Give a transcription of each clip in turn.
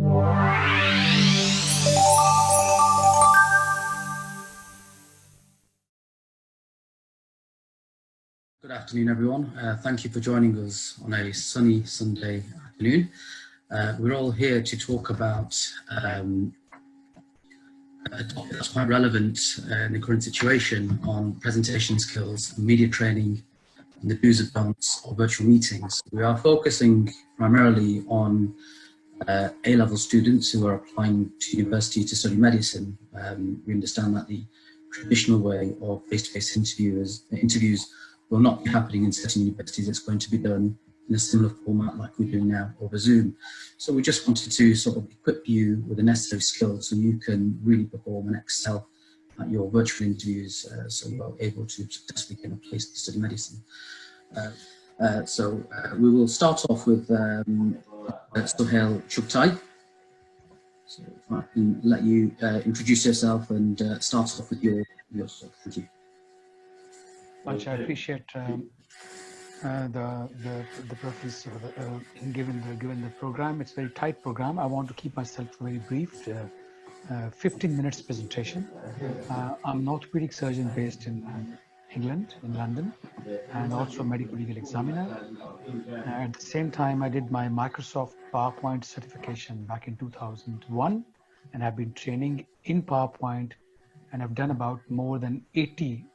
Good afternoon, everyone. Thank you for joining us on a sunny Sunday afternoon. We're all here to talk about a topic that's quite relevant in the current situation on presentation skills, media training, and the do's and don'ts of virtual meetings. We are focusing primarily on A-level students who are applying to university to study medicine. We understand that the traditional way of face-to-face interviews will not be happening in certain universities. It's going to be done in a similar format like we're doing now over Zoom. So we just wanted to sort of equip you with the necessary skills so you can really perform and excel at your virtual interviews so you're able to successfully get a place to study medicine. We will start off with Sohail Chugtai. So if I can let you introduce yourself and start off with your talk. Thank you. Much I appreciate the preference given the program. It's a very tight program. I want to keep myself very brief. 15 minutes presentation. I'm an orthopedic surgeon based in England, in London, and also a medical legal examiner. At the same time, I did my Microsoft PowerPoint certification back in 2001, and I've been training in PowerPoint, and I've done about more than 80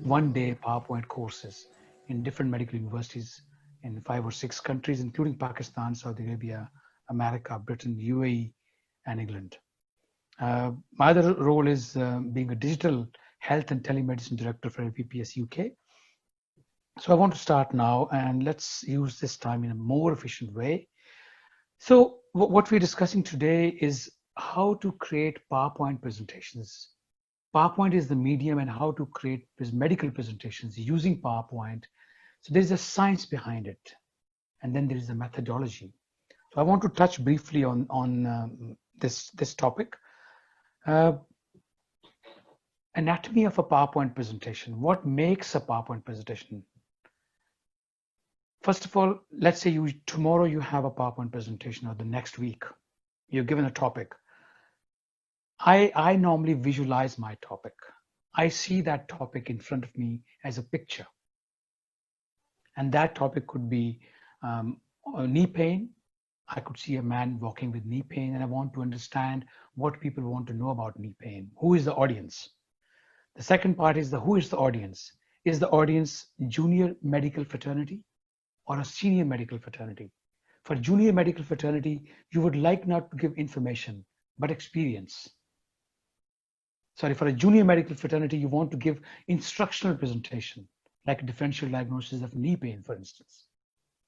one-day PowerPoint courses in different medical universities in 5 or 6 countries, including Pakistan, Saudi Arabia, America, Britain, UAE, and England. My other role is being a digital health and telemedicine director for LPPS UK. So I want to start now, and let's use this time in a more efficient way. So what we're discussing today is how to create PowerPoint presentations. PowerPoint is the medium, and how to create medical presentations using PowerPoint. So there's a science behind it, and then there is a methodology. So I want to touch briefly on this topic. Anatomy of a PowerPoint presentation. What makes a PowerPoint presentation? First of all, let's say tomorrow you have a PowerPoint presentation, or the next week, you're given a topic. I normally visualize my topic. I see that topic in front of me as a picture. And that topic could be knee pain. I could see a man walking with knee pain, and I want to understand what people want to know about knee pain. Who is the audience? The second part is who is the audience? Is the audience junior medical fraternity or a senior medical fraternity? For junior medical fraternity, you would like not to give information, but experience. Sorry, for a junior medical fraternity, you want to give instructional presentation, like a differential diagnosis of knee pain, for instance.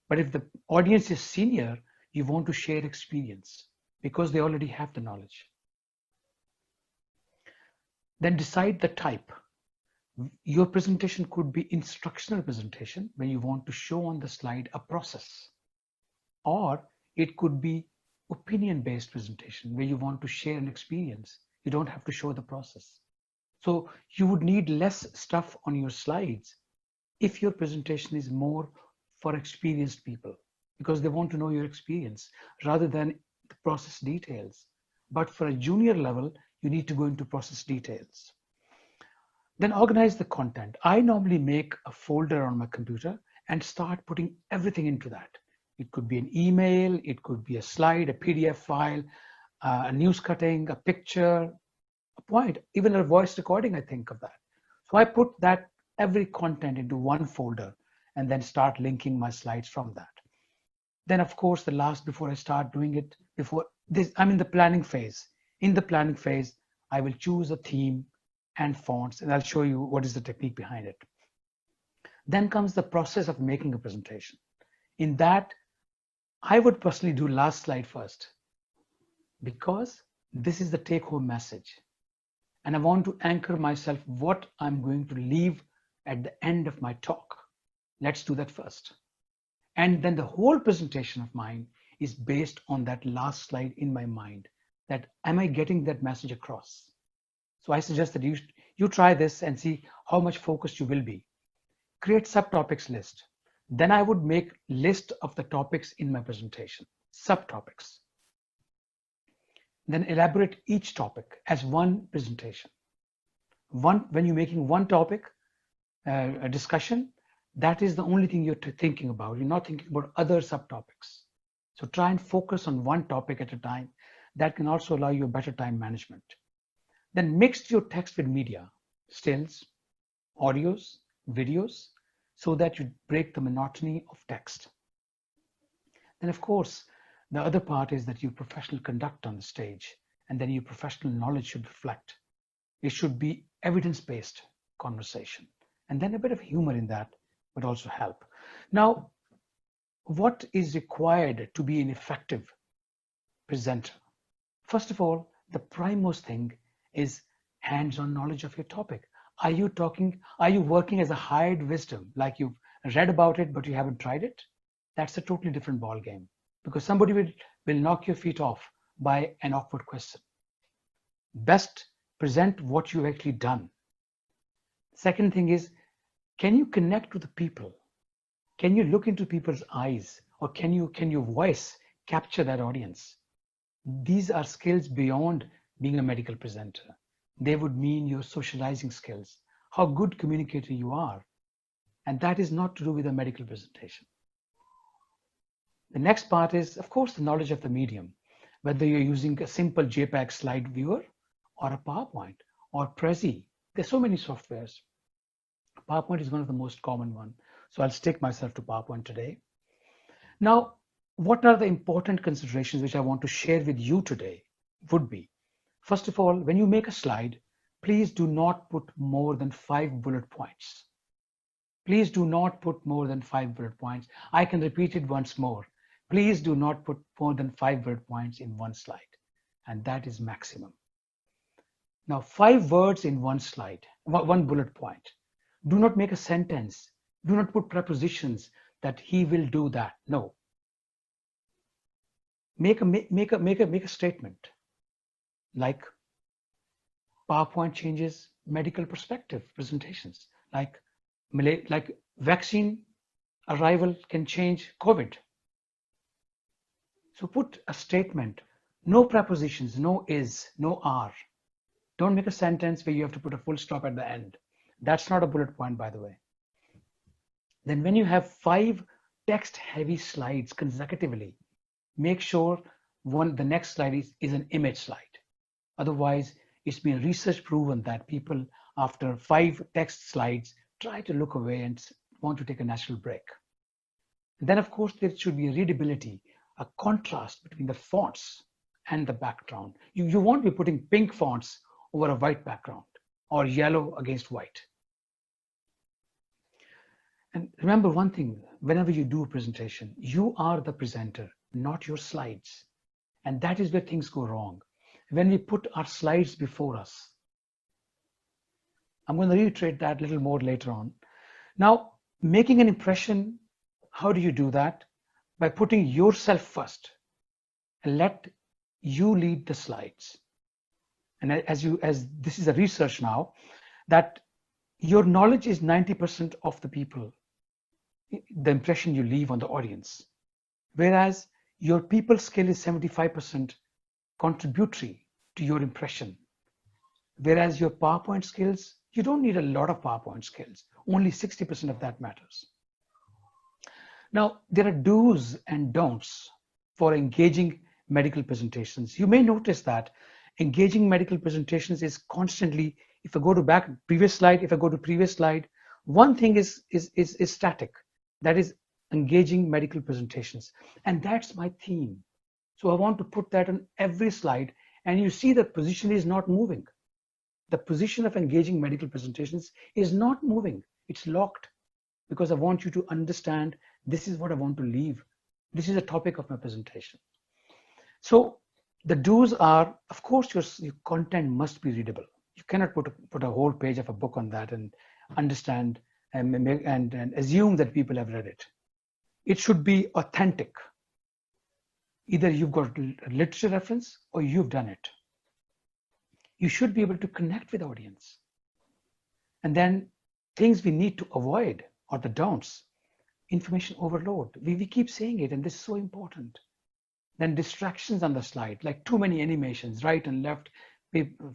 But if the audience is senior, you want to share experience because they already have the knowledge. Then decide the type. Your presentation could be instructional presentation, where you want to show on the slide a process. Or it could be opinion-based presentation, where you want to share an experience. You don't have to show the process. So you would need less stuff on your slides if your presentation is more for experienced people, because they want to know your experience rather than the process details. But for a junior level, you need to go into process details. Then organize the content. I normally make a folder on my computer and start putting everything into that. It could be an email, it could be a slide, a PDF file, a news cutting, a picture, a point, even a voice recording, I think of that. So I put that every content into one folder and then start linking my slides from that. Then of course, before I start doing it, before this, I'm in the planning phase. In the planning phase, I will choose a theme and fonts, and I'll show you what is the technique behind it. Then comes the process of making a presentation. In that, I would personally do last slide first, because this is the take-home message. And I want to anchor myself what I'm going to leave at the end of my talk. Let's do that first. And then the whole presentation of mine is based on that last slide in my mind. That am I getting that message across? So I suggest that you try this and see how much focused you will be. Create subtopics list. Then I would make list of the topics in my presentation, subtopics. Then elaborate each topic as one presentation. When you're making one topic, a discussion, that is the only thing you're thinking about. You're not thinking about other subtopics. So try and focus on one topic at a time. That can also allow you better time management. Then mix your text with media, stills, audios, videos, so that you break the monotony of text. Then of course, the other part is that you professional conduct on the stage, and then your professional knowledge should reflect. It should be evidence-based conversation. And then a bit of humor in that would also help. Now, what is required to be an effective presenter? First of all, the primemost thing is hands-on knowledge of your topic. Are you working as a hired wisdom, like you've read about it, but you haven't tried it? That's a totally different ball game, because somebody will knock your feet off by an awkward question. Best present what you've actually done. Second thing is, can you connect with the people? Can you look into people's eyes, or can your voice capture that audience? These are skills beyond being a medical presenter. They would mean your socializing skills, how good communicator you are. And that is not to do with a medical presentation. The next part is, of course, the knowledge of the medium, whether you're using a simple JPEG slide viewer or a PowerPoint or Prezi. There's so many softwares. PowerPoint is one of the most common one. So I'll stick myself to PowerPoint today. Now, what are the important considerations which I want to share with you today would be, first of all, when you make a slide, please do not put more than 5 bullet points. Please do not put more than 5 bullet points. I can repeat it once more. Please do not put more than 5 bullet points in one slide. And that is maximum. Now, 5 words in one slide, one bullet point. Do not make a sentence. Do not put prepositions that he will do that. No. Make a statement like PowerPoint changes medical perspective presentations, like vaccine arrival can change COVID. So put a statement, no prepositions, no is, no are. Don't make a sentence where you have to put a full stop at the end. That's not a bullet point, by the way. Then when you have 5 text-heavy slides consecutively, make sure the next slide is an image slide. Otherwise, it's been research proven that people, after 5 text slides, try to look away and want to take a natural break. And then, of course, there should be a readability, a contrast between the fonts and the background. You won't be putting pink fonts over a white background or yellow against white. And remember one thing, whenever you do a presentation, you are the presenter, not your slides. And that is where things go wrong. When we put our slides before us. I'm going to reiterate that a little more later on. Now, making an impression, how do you do that? By putting yourself first and let you lead the slides. And as this is a research now, that your knowledge is 90% of the people, the impression you leave on the audience. Whereas your people skill is 75% contributory to your impression. Whereas your PowerPoint skills, you don't need a lot of PowerPoint skills. Only 60% of that matters. Now, there are do's and don'ts for engaging medical presentations. You may notice that engaging medical presentations is constantly, if I go to previous slide, one thing is static. That is engaging medical presentations. And that's my theme. So I want to put that on every slide. And you see the position is not moving. The position of engaging medical presentations is not moving. It's locked because I want you to understand this is what I want to leave. This is the topic of my presentation. So the do's are, of course, your content must be readable. You cannot put a whole page of a book on that and understand and assume that people have read it. It should be authentic. Either you've got a literature reference or you've done it. You should be able to connect with the audience. And then things we need to avoid are the don'ts. Information overload. We keep saying it, and this is so important. Then distractions on the slide, like too many animations, right and left,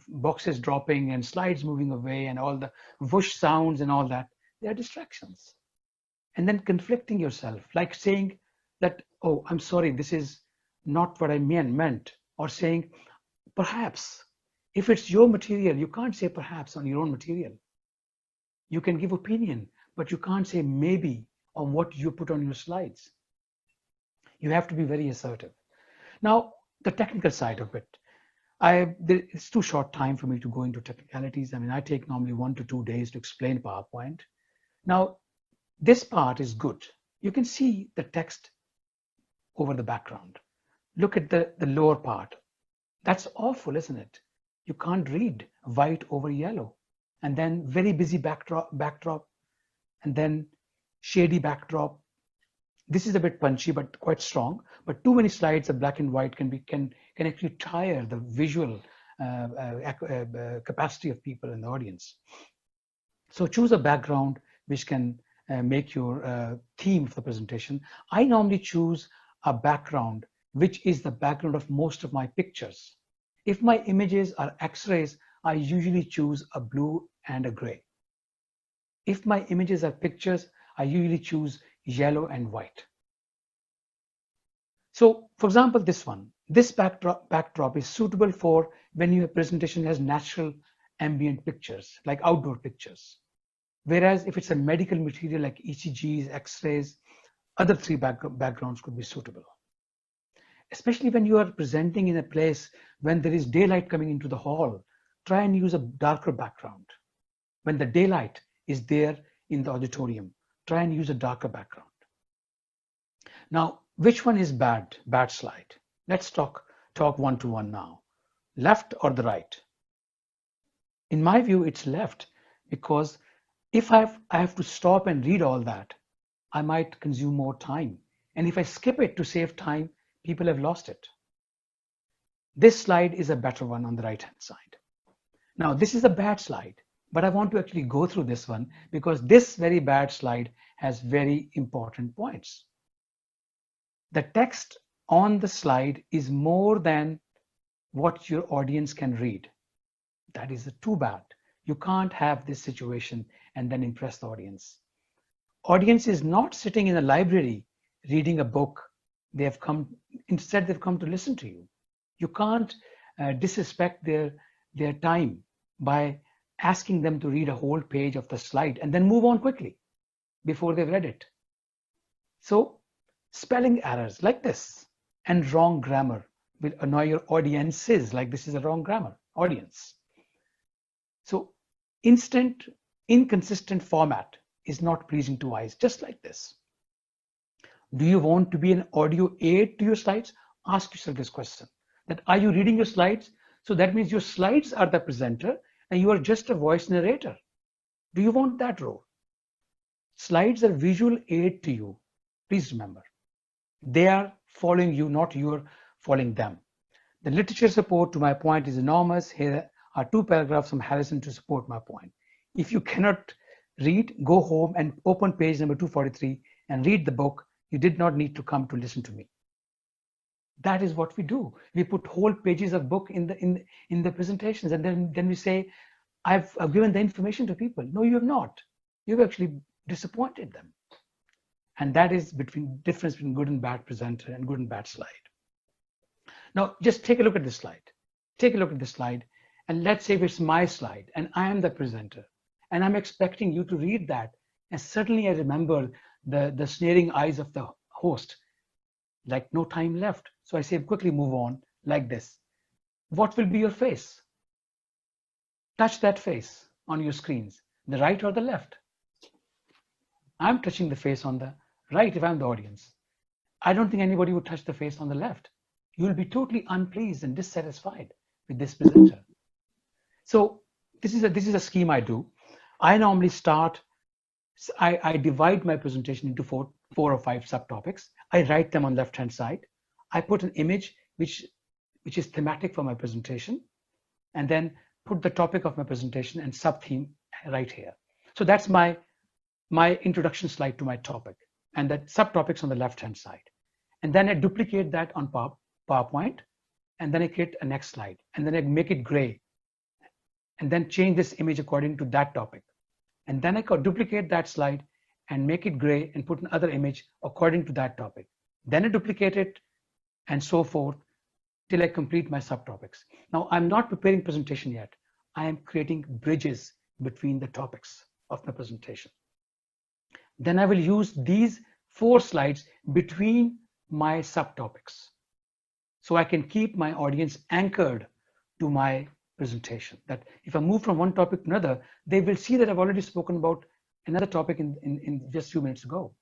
boxes dropping and slides moving away and all the whoosh sounds and all that. They are distractions. And then conflicting yourself, like saying that, oh, I'm sorry, this is not what I meant, or saying, perhaps. If it's your material, you can't say perhaps on your own material. You can give opinion, but you can't say maybe on what you put on your slides. You have to be very assertive. Now, the technical side of it. It's too short time for me to go into technicalities. I mean, I take normally 1 to 2 days to explain PowerPoint. Now, this part is good. You can see the text over the background. Look at the lower part. That's awful, isn't it? You can't read white over yellow. And then very busy backdrop, and then shady backdrop. This is a bit punchy, but quite strong. But too many slides of black and white can actually tire the visual capacity of people in the audience. So choose a background which can make your theme of the presentation. I normally choose a background which is the background of most of my pictures. If my images are X-rays, I usually choose a blue and a gray. If my images are pictures, I usually choose yellow and white. So for example, this backdrop is suitable for when your presentation has natural ambient pictures, like outdoor pictures. Whereas if it's a medical material like ECGs, X-rays, other three backgrounds could be suitable. Especially when you are presenting in a place when there is daylight coming into the hall, try and use a darker background. When the daylight is there in the auditorium, try and use a darker background. Now, which one is bad slide? Let's talk one-to-one now. Left or the right? In my view, it's left, because if I have to stop and read all that, I might consume more time. And if I skip it to save time, people have lost it. This slide is a better one on the right-hand side. Now, this is a bad slide, but I want to actually go through this one because this very bad slide has very important points. The text on the slide is more than what your audience can read. That is too bad. You can't have this situation and then impress the audience. Audience is not sitting in a library reading a book. Instead they've come to listen to you. You can't disrespect their time by asking them to read a whole page of the slide and then move on quickly before they've read it. So spelling errors like this and wrong grammar will annoy your audiences, like this is a wrong grammar, audience. So inconsistent format is not pleasing to eyes, just like this. Do you want to be an audio aid to your slides? Ask yourself this question, that are you reading your slides? So that means your slides are the presenter and you are just a voice narrator. Do you want that role? Slides are visual aid to you. Please remember, they are following you, not you are following them. The literature support to my point is enormous. Here are 2 paragraphs from Harrison to support my point. If you cannot read, go home and open page number 243 and read the book. You did not need to come to listen to me. That is what we do. We put whole pages of book in the presentations, and then we say, I've given the information to people. No, you have not. You've actually disappointed them. And that is difference between good and bad presenter and good and bad slide. Now, just take a look at this slide. Take a look at this slide, and let's say if it's my slide and I am the presenter, and I'm expecting you to read that, and suddenly I remember the snaring eyes of the host, like no time left. So I say quickly move on like this. What will be your face? Touch that face on your screens, the right or the left. I'm touching the face on the right if I'm the audience. I don't think anybody would touch the face on the left. You'll be totally unpleased and dissatisfied with this presenter. So this is a scheme I do. I normally start, I divide my presentation into four or five subtopics. I write them on the left-hand side. I put an image which is thematic for my presentation, and then put the topic of my presentation and sub-theme right here. So that's my introduction slide to my topic, and that subtopics on the left-hand side. And then I duplicate that on PowerPoint, and then I create a next slide, and then I make it gray, and then change this image according to that topic. And then I could duplicate that slide and make it gray and put another image according to that topic. Then I duplicate it and so forth till I complete my subtopics. Now I'm not preparing presentation yet. I am creating bridges between the topics of my presentation. Then I will use these 4 slides between my subtopics, so I can keep my audience anchored to my presentation. That if I move from one topic to another, they will see that I've already spoken about another topic in just a few minutes ago.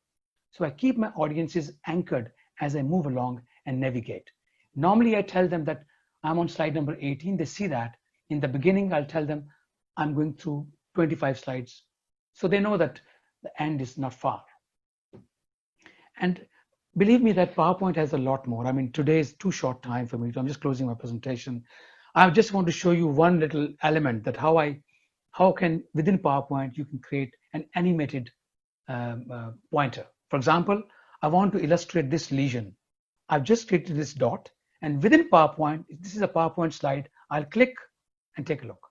So I keep my audiences anchored as I move along and navigate. Normally I tell them that I'm on slide number 18. They see that. In the beginning, I'll tell them I'm going through 25 slides. So they know that the end is not far. And believe me that PowerPoint has a lot more. I mean, today is too short time for me, so I'm just closing my presentation. I just want to show you one little element that how can within PowerPoint you can create an animated pointer. For example, I want to illustrate this lesion. I've just created this dot, and within PowerPoint, if this is a PowerPoint slide, I'll click and take a look.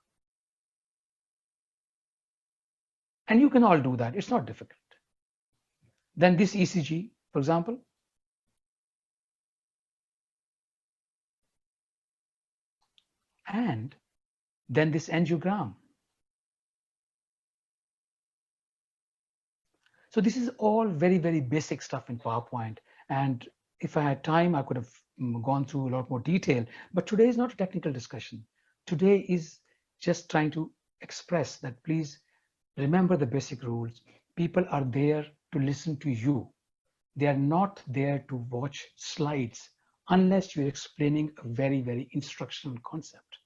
And you can all do that. It's not difficult. Then this ECG, for example. And then this angiogram. So this is all very, very basic stuff in PowerPoint. And if I had time, I could have gone through a lot more detail. But today is not a technical discussion. Today is just trying to express that please remember the basic rules. People are there to listen to you. They are not there to watch slides unless you're explaining a very, very instructional concept.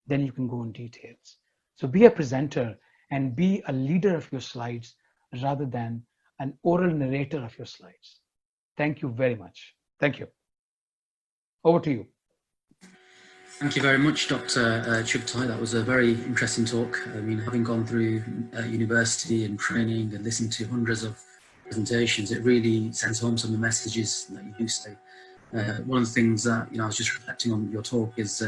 Then you can go in details. So be a presenter and be a leader of your slides rather than an oral narrator of your slides. Thank you very much. Thank you. Over to you. Thank you very much, Dr. Chubtai. That was a very interesting talk. I mean, having gone through university and training and listened to hundreds of presentations, it really sends home some of the messages that you do say. One of the things that, I was just reflecting on your talk is,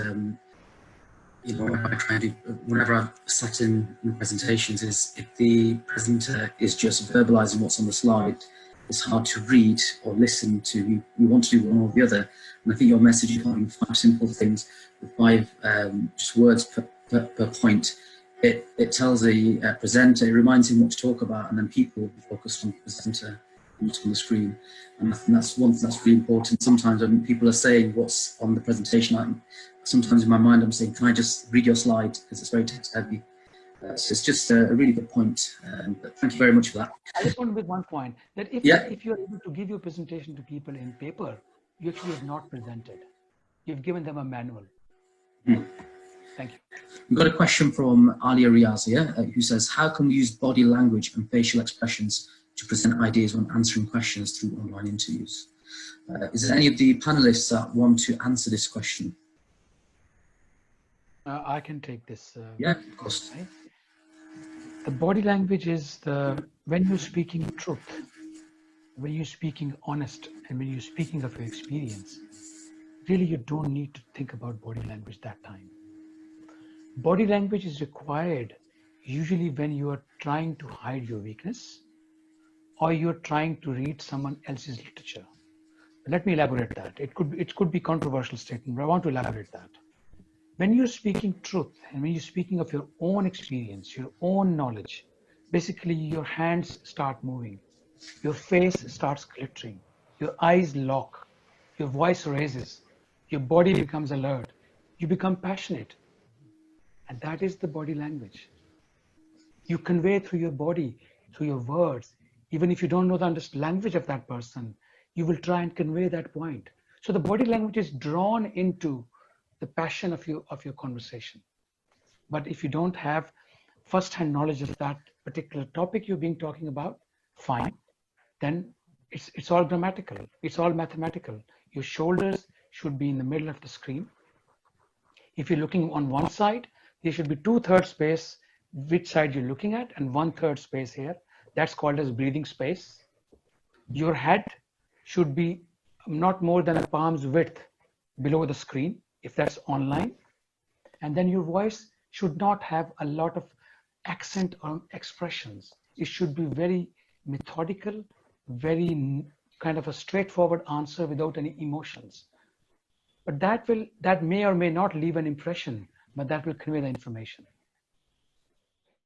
whenever I've sat in presentations, is if the presenter is just verbalizing what's on the slide, it's hard to read or listen to. You want to do one or the other. And I think your message is having 5 simple things with 5 just words per point. It tells the presenter, it reminds him what to talk about, and then people will be focused on the presenter, not on the screen. And I think that's one thing that's really important. Sometimes when people are saying what's on the presentation, sometimes in my mind I'm saying, can I just read your slide, because it's very text heavy. So it's just a really good point. But thank you very much for that. I just want to make one point, that if you're able to give your presentation to people in paper, you actually have not presented. You've given them a manual. Thank you. We've got a question from Alia Riazia, who says, how can we use body language and facial expressions to present ideas when answering questions through online interviews? Is there any of the panelists that want to answer this question? I can take this. Yeah, of course. Right? The body language is when you're speaking truth, when you're speaking honest, and when you're speaking of your experience, really you don't need to think about body language that time. Body language is required usually when you are trying to hide your weakness or you're trying to read someone else's literature. Let me elaborate that. It could be controversial statement, but I want to elaborate that. When you're speaking truth and when you're speaking of your own experience, your own knowledge, basically your hands start moving, your face starts glittering, your eyes lock, your voice raises, your body becomes alert, you become passionate. And that is the body language. You convey through your body, through your words. Even if you don't know the language of that person, you will try and convey that point. So the body language is drawn into the passion of your conversation. But if you don't have first-hand knowledge of that particular topic you're being talking about, fine. Then it's all grammatical. It's all mathematical. Your shoulders should be in the middle of the screen. If you're looking on one side, there should be 2/3 space which side you're looking at, and 1/3 space here. That's called as breathing space. Your head should be not more than a palm's width below the screen if that's online. And then your voice should not have a lot of accent or expressions. It should be very methodical, very kind of a straightforward answer without any emotions. But that may or may not leave an impression, but that will convey the information.